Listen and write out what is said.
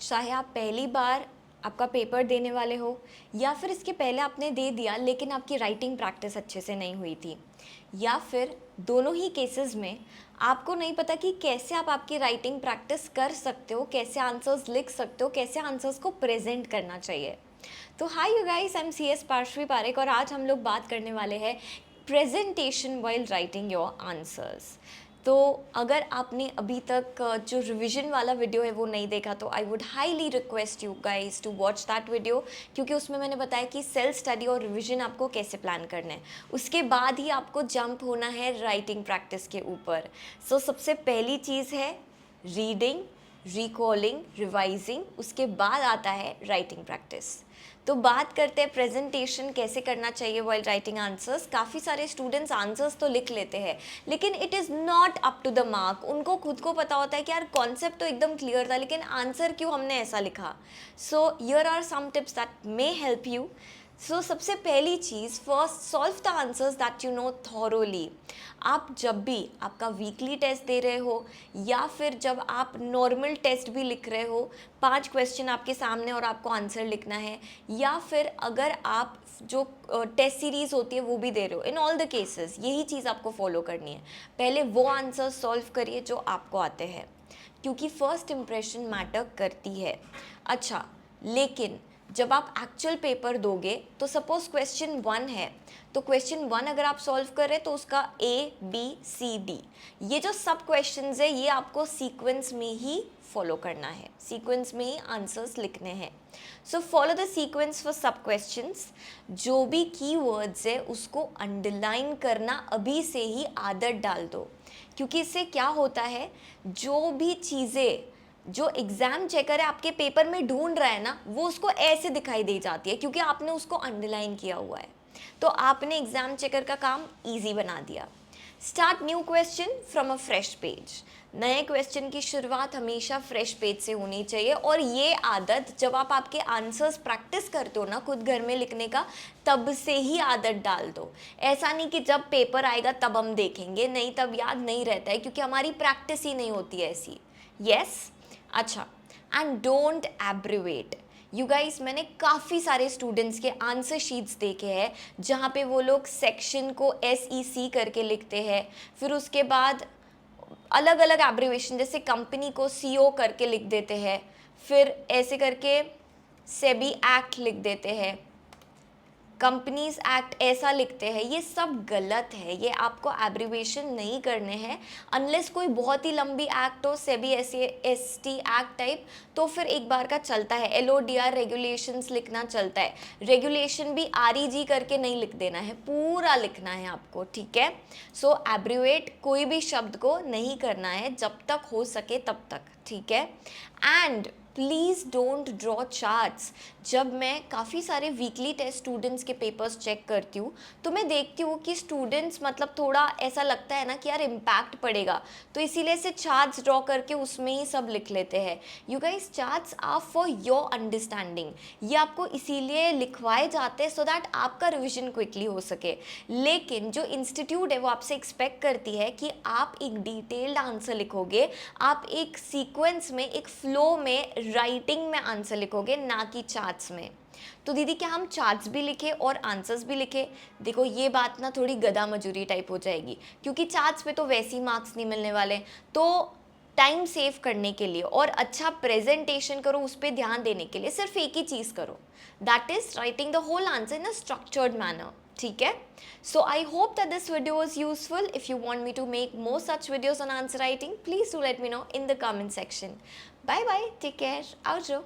चाहे आप पहली बार आपका पेपर देने वाले हो या फिर इसके पहले आपने दे दिया लेकिन आपकी राइटिंग प्रैक्टिस अच्छे से नहीं हुई थी, या फिर दोनों ही केसेस में आपको नहीं पता कि कैसे आप आपकी राइटिंग प्रैक्टिस कर सकते हो, कैसे आंसर्स लिख सकते हो, कैसे आंसर्स को प्रेजेंट करना चाहिए। तो hi you guys, I am C S Parshvi Parekh और आज हम लोग बात करने वाले हैं presentation while writing your answers. तो अगर आपने अभी तक जो रिवीजन वाला वीडियो है वो नहीं देखा तो I would highly request you guys to watch that video, क्योंकि उसमें मैंने बताया कि सेल्फ स्टडी और रिवीजन आपको कैसे प्लान करना है, उसके बाद ही आपको जंप होना है राइटिंग प्रैक्टिस के ऊपर। सो सबसे पहली चीज़ है रीडिंग, रिकॉलिंग, रिवाइजिंग, उसके बाद आता है राइटिंग प्रैक्टिस। तो बात करते हैं प्रेजेंटेशन कैसे करना चाहिए वाइल राइटिंग आंसर्स। काफ़ी सारे स्टूडेंट्स आंसर्स तो लिख लेते हैं लेकिन it is not up to the mark. उनको खुद को पता होता है कि यार कॉन्सेप्ट तो एकदम क्लियर था लेकिन आंसर क्यों हमने ऐसा लिखा। So here are some tips that may help you. So सबसे पहली चीज़, first solve the answers that you know thoroughly. आप जब भी आपका वीकली टेस्ट दे रहे हो या फिर जब आप नॉर्मल टेस्ट भी लिख रहे हो, 5 क्वेश्चन आपके सामने और आपको आंसर लिखना है, या फिर अगर आप जो टेस्ट सीरीज़ होती है वो भी दे रहे हो, इन ऑल द केसेस यही चीज़ आपको फॉलो करनी है। पहले वो आंसर सॉल्व करिए जो आपको आते हैं, क्योंकि फर्स्ट इम्प्रेशन मैटर करती है। अच्छा, लेकिन जब आप एक्चुअल पेपर दोगे तो सपोज क्वेश्चन 1 है, तो क्वेश्चन 1 अगर आप सॉल्व करें तो उसका ABCD ये जो सब क्वेश्चंस है ये आपको सीक्वेंस में ही फॉलो करना है, सीक्वेंस में ही आंसर्स लिखने हैं। So follow the sequence for सब क्वेश्चंस। जो भी कीवर्ड्स है उसको अंडरलाइन करना अभी से ही आदत डाल दो, क्योंकि इससे क्या होता है, जो भी चीज़ें जो एग्ज़ाम चेकर है आपके पेपर में ढूंढ रहा है ना, वो उसको ऐसे दिखाई दे जाती है क्योंकि आपने उसको अंडरलाइन किया हुआ है। तो आपने एग्ज़ाम चेकर का काम इजी बना दिया। Start new question from a fresh page. नए क्वेश्चन की शुरुआत हमेशा फ्रेश पेज से होनी चाहिए, और ये आदत जब आप आपके आंसर्स प्रैक्टिस करते हो ना खुद घर में लिखने का, तब से ही आदत डाल दो। ऐसा नहीं कि जब पेपर आएगा तब हम देखेंगे, नहीं, तब याद नहीं रहता है क्योंकि हमारी प्रैक्टिस ही नहीं होती है ऐसी। यस। अच्छा, and don't abbreviate. You guys, मैंने काफ़ी सारे स्टूडेंट्स के आंसर शीट्स देखे हैं जहाँ पे वो लोग सेक्शन को SEC करके लिखते हैं, फिर उसके बाद अलग अलग एब्रीवेशन जैसे कंपनी को CO करके लिख देते हैं, फिर ऐसे करके सेबी एक्ट लिख देते हैं, कंपनीज एक्ट ऐसा लिखते हैं। ये सब गलत है, ये आपको एब्रीवेशन नहीं करने हैं अनलेस कोई बहुत ही लंबी एक्ट हो, सेबी ST एक्ट टाइप, तो फिर एक बार का चलता है। LODR रेगुलेशंस लिखना चलता है, रेगुलेशन भी REG करके नहीं लिख देना है, पूरा लिखना है आपको, ठीक है। सो एब्रीवेट कोई भी शब्द को नहीं करना है जब तक हो सके तब तक, ठीक है। And please don't draw charts. जब मैं काफ़ी सारे वीकली टेस्ट स्टूडेंट्स के पेपर्स चेक करती हूँ तो मैं देखती हूँ कि स्टूडेंट्स मतलब थोड़ा ऐसा लगता है ना कि यार इम्पैक्ट पड़ेगा, तो इसीलिए से चार्ट्स ड्रॉ करके उसमें ही सब लिख लेते हैं। You guys, charts are for your understanding, ये आपको इसीलिए लिखवाए जाते हैं सो दैट आपका रिविजन क्विकली हो सके। लेकिन जो इंस्टीट्यूट है वो आपसे एक्सपेक्ट करती है कि आप एक डिटेल्ड आंसर लिखोगे, आप एक सीक्वेंस में, एक फ्लो में, राइटिंग में आंसर लिखोगे, ना कि चार्ट्स में। तो दीदी क्या हम चार्ट्स भी लिखे और आंसर्स भी लिखे? देखो ये बात ना थोड़ी गधा मजूरी टाइप हो जाएगी, क्योंकि चार्ट्स पे तो वैसे ही मार्क्स नहीं मिलने वाले। तो टाइम सेव करने के लिए और अच्छा प्रेजेंटेशन करो, उस पर ध्यान देने के लिए सिर्फ एक ही चीज़ करो, that is writing the whole answer in a structured manner, ठीक है। So I hope that this video was useful. If you want me to make more such videos on answer writing, please do let me know in the comment section. Bye bye, take care, outro.